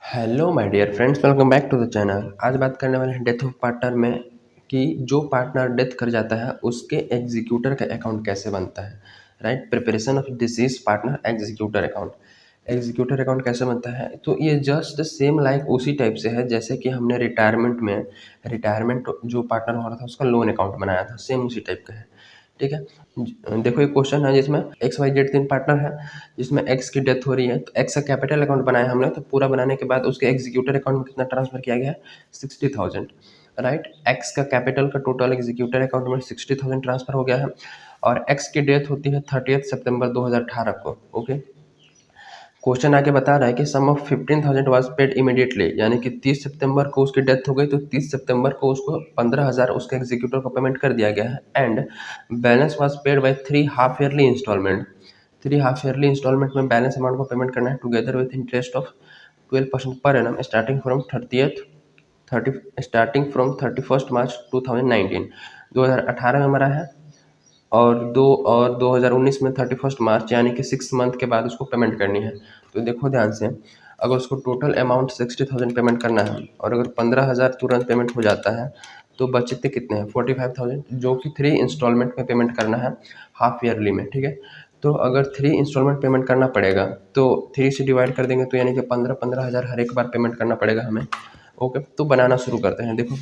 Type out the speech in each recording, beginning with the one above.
Hello my dear friends, welcome back to the channel. आज बात करने वाले हैं डेथ ऑफ पार्टनर में कि जो पार्टनर डेथ कर जाता है उसके एग्जीक्यूटर का अकाउंट कैसे बनता है। Right, preparation of disease partner executor account. Executor account कैसे बनता है, तो ये जस्ट सेम लाइक उसी टाइप से है जैसे कि हमने रिटायरमेंट जो पार्टनर हो रहा था उसका लोन अकाउंट बनाया था, सेम उसी टाइप का है। ठीक है। देखो एक क्वेश्चन है जिसमें एक्स वाई जेड तीन पार्टनर है, जिसमें एक्स की डेथ हो रही है तो एक्स का कैपिटल अकाउंट बनाया हमने, तो पूरा बनाने के बाद उसके एग्जीक्यूटर अकाउंट में कितना ट्रांसफर किया गया है, 60,000। राइट, एक्स का कैपिटल का टोटल एग्जीक्यूटर अकाउंट में 60,000 ट्रांसफर हो गया है। और एक्स की डेथ होती है 30 सितंबर 2018 को। ओके। क्वेश्चन आगे बता रहा है कि सम ऑफ 15,000 वाज पेड इमीडिएटली, यानी कि 30 सितंबर को उसकी डेथ हो गई तो 30 सितंबर को उसको 15,000 उसके एग्जीक्यूटर को पेमेंट कर दिया गया है। And balance was paid by 3 half yearly instalment. 3 half yearly instalment में बैलेंस अमाउंट को पेमेंट करना है together with interest of 12% per annum starting from 31 मार्च 2019। 2018 में मरा है और 2019 में 31 मार्च, यानी कि 6 मंथ के बाद उसको पेमेंट करनी है। तो देखो ध्यान से, अगर उसको टोटल अमाउंट 60,000 पेमेंट करना है और अगर 15,000 तुरंत पेमेंट हो जाता है तो बचते कितने हैं, 45,000, जो कि 3 इंस्टॉलमेंट में पेमेंट करना है हाफ ईयरली में। ठीक है। तो अगर 3 इंस्टॉलमेंट पेमेंट करना पड़ेगा तो 3 से डिवाइड कर देंगे तो यानी कि 15,000 हर एक बार पेमेंट करना पड़ेगा हमें। ओके, तो बनाना शुरू करते हैं। देखो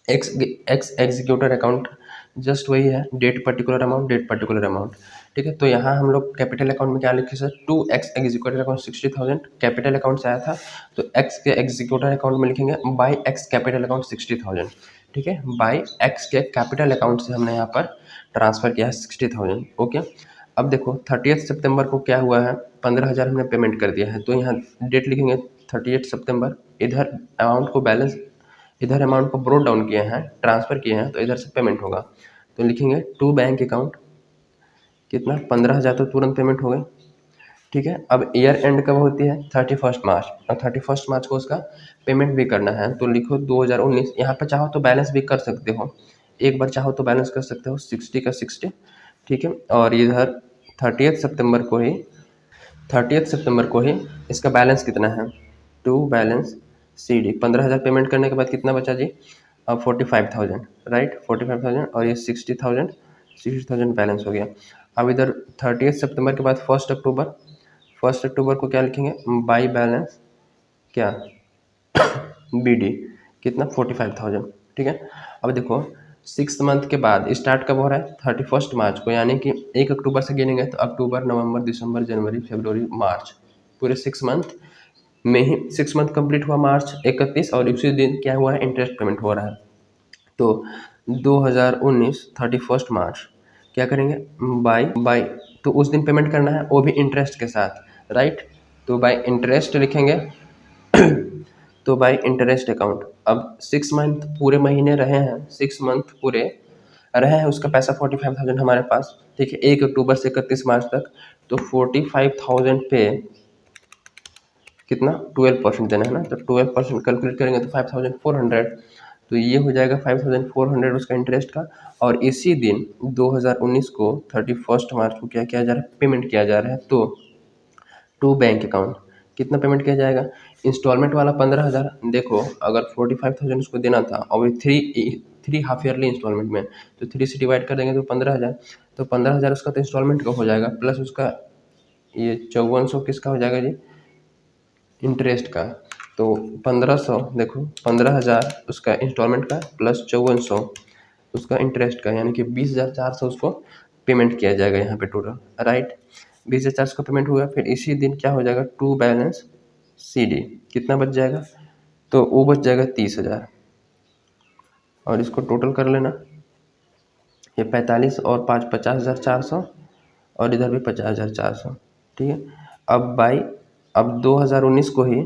ex ex executor account just वही है, debt particular amount, debt particular amount. ठीक है। तो यहाँ हम लोग कैपिटल अकाउंट में क्या लिखे sir, 2x executor account 60,000 capital account से आया था, तो x के एग्जीक्यूटर अकाउंट में लिखेंगे बाई एक्स कैपिटल अकाउंट 60,000। ठीक है, बाई एक्स के कैपिटल अकाउंट से हमने यहाँ पर ट्रांसफर किया है 60,000। ओके। अब देखो 30 सितंबर को क्या हुआ है, 15,000 हमने पेमेंट कर दिया है, तो यहाँ डेट लिखेंगे 30 सितंबर। इधर अमाउंट को ब्रोड डाउन किए हैं, ट्रांसफर किए हैं, तो इधर से पेमेंट होगा। तो लिखेंगे टू बैंक अकाउंट, कितना, 15,000 तो तुरंत पेमेंट हो गए। ठीक है। अब ईयर एंड कब होती है, 31 मार्च, और 31 मार्च को उसका पेमेंट भी करना है, तो लिखो 2019। यहाँ पर चाहो तो बैलेंस भी कर सकते हो, एक बार चाहो तो बैलेंस कर सकते हो 60 का 60। ठीक है। और इधर 30 सितंबर को ही इसका बैलेंस कितना है, to balance C D. 15,000 payment करने के बाद कितना बचा जी, अब 45,000। राइट, 45,000 और ये 60,000 बैलेंस हो गया। अब इधर 30 सितंबर के बाद 1 अक्टूबर को क्या लिखेंगे, बाई बैलेंस क्या, बी डी, कितना, 45,000। ठीक है। अब देखो 6 मंथ के बाद स्टार्ट कब हो रहा है, 31 मार्च को, यानी कि 1 अक्टूबर से गिनेंगे तो अक्टूबर, नवंबर, दिसंबर, जनवरी, फरवरी, मार्च, पूरे 6 मंथ में ही 6 मंथ कंप्लीट हुआ मार्च 31, और उसी दिन क्या हुआ है, इंटरेस्ट पेमेंट हो रहा है। तो 2019 31 मार्च क्या करेंगे, बाई बाई, तो उस दिन पेमेंट करना है वो भी इंटरेस्ट के साथ। राइट, तो बाई इंटरेस्ट लिखेंगे तो बाई इंटरेस्ट अकाउंट। अब 6 मंथ पूरे महीने रहे हैं, 6 मंथ पूरे रहे हैं, उसका पैसा 45,000 हमारे पास। ठीक है, 1 अक्टूबर से 31 मार्च तक, तो 45,000 पे कितना, 12% देना है ना, तो 12% कैलकुलेट करेंगे तो 5,400। तो ये हो जाएगा 5,400 उसका इंटरेस्ट का। और इसी दिन 2019 को 31 मार्च को क्या किया जा रहा है, पेमेंट किया जा रहा है। तो टू बैंक अकाउंट कितना पेमेंट किया जाएगा, इंस्टॉलमेंट वाला 15,000। देखो अगर 45,000 उसको देना था और थ्री हाफ ईयरली इंस्टॉलमेंट में, तो 3 से डिवाइड कर देंगे तो 15,000। तो 15,000 उसका तो इंस्टॉलमेंट का हो जाएगा, प्लस उसका ये 5400 किसका हो जाएगा जी, इंटरेस्ट का। तो 1500, देखो 15,000 उसका इंस्टॉलमेंट का प्लस 5400 उसका इंटरेस्ट का, यानी कि 20,400 उसको पेमेंट किया जाएगा यहाँ पे टोटल। राइट, 20,400 का पेमेंट हुआ, फिर इसी दिन क्या हो जाएगा, टू बैलेंस सी डी, कितना बच जाएगा, तो वो बच जाएगा 30,000। और इसको टोटल कर लेना, ये 45 और 5 50,400, और इधर भी 50,400। ठीक है। अब बाई, अब 2019 को ही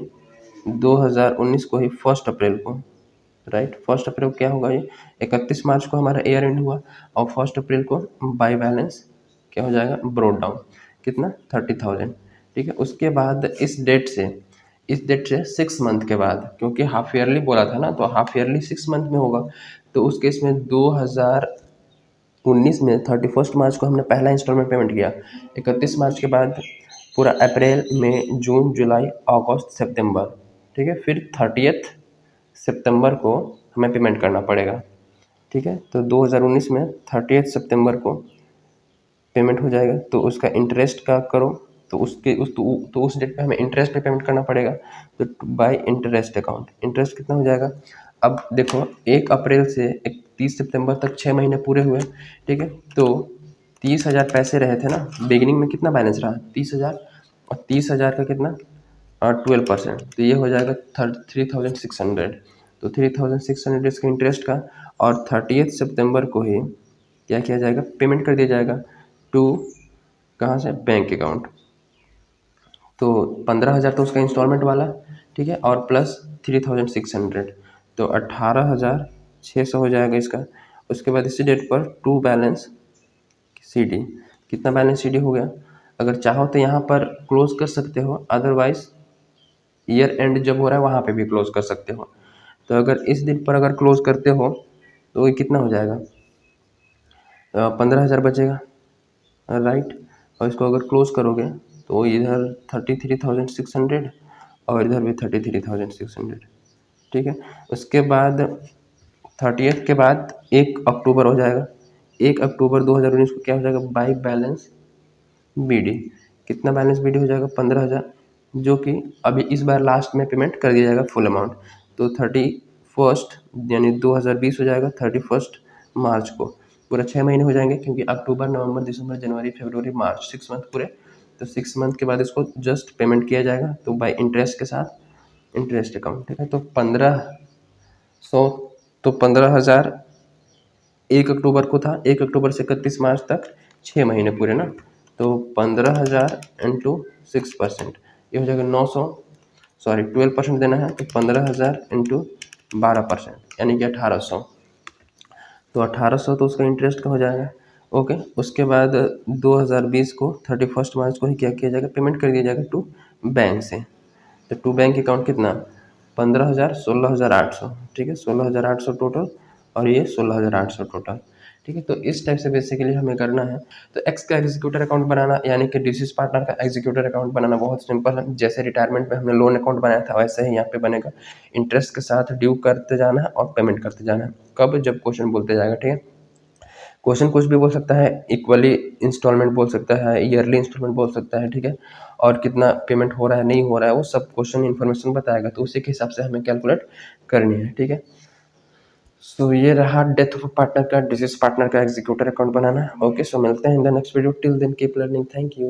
1 अप्रैल को, राइट, 1 अप्रैल को क्या होगा, ये 31 मार्च को हमारा ईयर एंड हुआ, और 1 अप्रैल को बाई बैलेंस क्या हो जाएगा, ब्रोड डाउन, कितना, 30,000। ठीक है। उसके बाद इस डेट से 6 मंथ के बाद, क्योंकि हाफ ईयरली बोला था ना, तो हाफ ईयरली 6 मंथ में होगा, तो उस केस में 2019 में 31 मार्च को हमने पहला इंस्टॉलमेंट पेमेंट किया। 31 मार्च के बाद पूरा अप्रैल, मई, जून, जुलाई, अगस्त, सितंबर। ठीक है। फिर 30 सितंबर को हमें पेमेंट करना पड़ेगा, ठीक है। तो 2019 में 30 सितंबर को पेमेंट हो जाएगा, तो उसका इंटरेस्ट का करो तो उस डेट पे हमें इंटरेस्ट पे पेमेंट करना पड़ेगा, तो बाय इंटरेस्ट अकाउंट इंटरेस्ट कितना हो जाएगा। अब देखो 1 अप्रैल से 31 सितंबर तक 6 महीने पूरे हुए, ठीक है। तो 30,000 पैसे रहे थे ना, बिगिनिंग में कितना बैलेंस रहा 30,000, और 30,000 का कितना 12%, तो ये हो जाएगा 3,600। तो 3,600 इसका इंटरेस्ट का, और 30 सितंबर को ही क्या किया जाएगा, पेमेंट कर दिया जाएगा टू कहाँ से, बैंक अकाउंट। तो 15,000 तो उसका इंस्टॉलमेंट वाला, ठीक है, और प्लस 3,600, तो 18,600 हो जाएगा इसका। उसके बाद इसी डेट पर टू बैलेंस CD, कितना बैलेंस CD हो गया। अगर चाहो तो यहाँ पर क्लोज कर सकते हो, अदरवाइज ईयर एंड जब हो रहा है वहाँ पे भी क्लोज कर सकते हो। तो अगर इस दिन पर अगर क्लोज करते हो तो ये कितना हो जाएगा, 15,000 बचेगा, राइट। और इसको अगर क्लोज करोगे तो इधर 33,600 और इधर भी 33,600, ठीक है। उसके बाद 30 के बाद 1 अक्टूबर हो जाएगा। 1 अक्टूबर 2019 को क्या हो जाएगा, बाई बैलेंस BD, कितना बैलेंस BD हो जाएगा 15,000, जो कि अभी इस बार लास्ट में पेमेंट कर दिया जाएगा फुल अमाउंट। तो 31 यानी 2020 हो जाएगा 31 मार्च को, पूरा 6 महीने हो जाएंगे, क्योंकि अक्टूबर नवंबर दिसंबर जनवरी फरवरी मार्च 6 मंथ पूरे। तो 6 मंथ के बाद इसको जस्ट पेमेंट किया जाएगा, तो बाई इंटरेस्ट के साथ इंटरेस्ट अकाउंट, ठीक है। तो 1500, तो 15,000 1 अक्टूबर को था, 1 अक्टूबर से 31 मार्च तक 6 महीने पूरे ना। तो 15,000 इंटू 6%, ये हो जाएगा 900, सॉरी 12% देना है, तो 15,000 इंटू 12%, यानी कि 1800। तो 1800 तो उसका इंटरेस्ट का हो जाएगा, ओके। उसके बाद 2020 को 31 मार्च को ही क्या किया जाएगा, पेमेंट कर दिया जाएगा टू बैंक से। तो टू बैंक अकाउंट कितना 15,000 16,800, ठीक है, 16,800 टोटल, और ये 16,800 टोटल, ठीक है। तो इस टाइप से बेसिकली हमें करना है। तो एक्स का एग्जीक्यूटर अकाउंट बनाना, यानी कि डिसीज पार्टनर का एग्जीक्यूटर अकाउंट बनाना बहुत सिंपल है। जैसे रिटायरमेंट में हमने लोन अकाउंट बनाया था, वैसे ही यहाँ पे बनेगा। इंटरेस्ट के साथ ड्यू करते जाना है और पेमेंट करते जाना है, कब, जब क्वेश्चन बोलते जाएगा, ठीक है। क्वेश्चन कुछ भी बोल सकता है, इक्वली इंस्टॉलमेंट बोल सकता है, ईयरली इंस्टॉलमेंट बोल सकता है, ठीक है। और कितना पेमेंट हो रहा है नहीं हो रहा है, वो सब क्वेश्चन इन्फॉर्मेशन बताएगा, तो उसी के हिसाब से हमें कैलकुलेट करनी है, ठीक है। सो ये रहा डेथ ऑफ पार्टनर का, डिसीज पार्टनर का एग्जीक्यूटर अकाउंट बनाना, ओके। सो मिलते हैं in the next video, till then keep learning, thank you.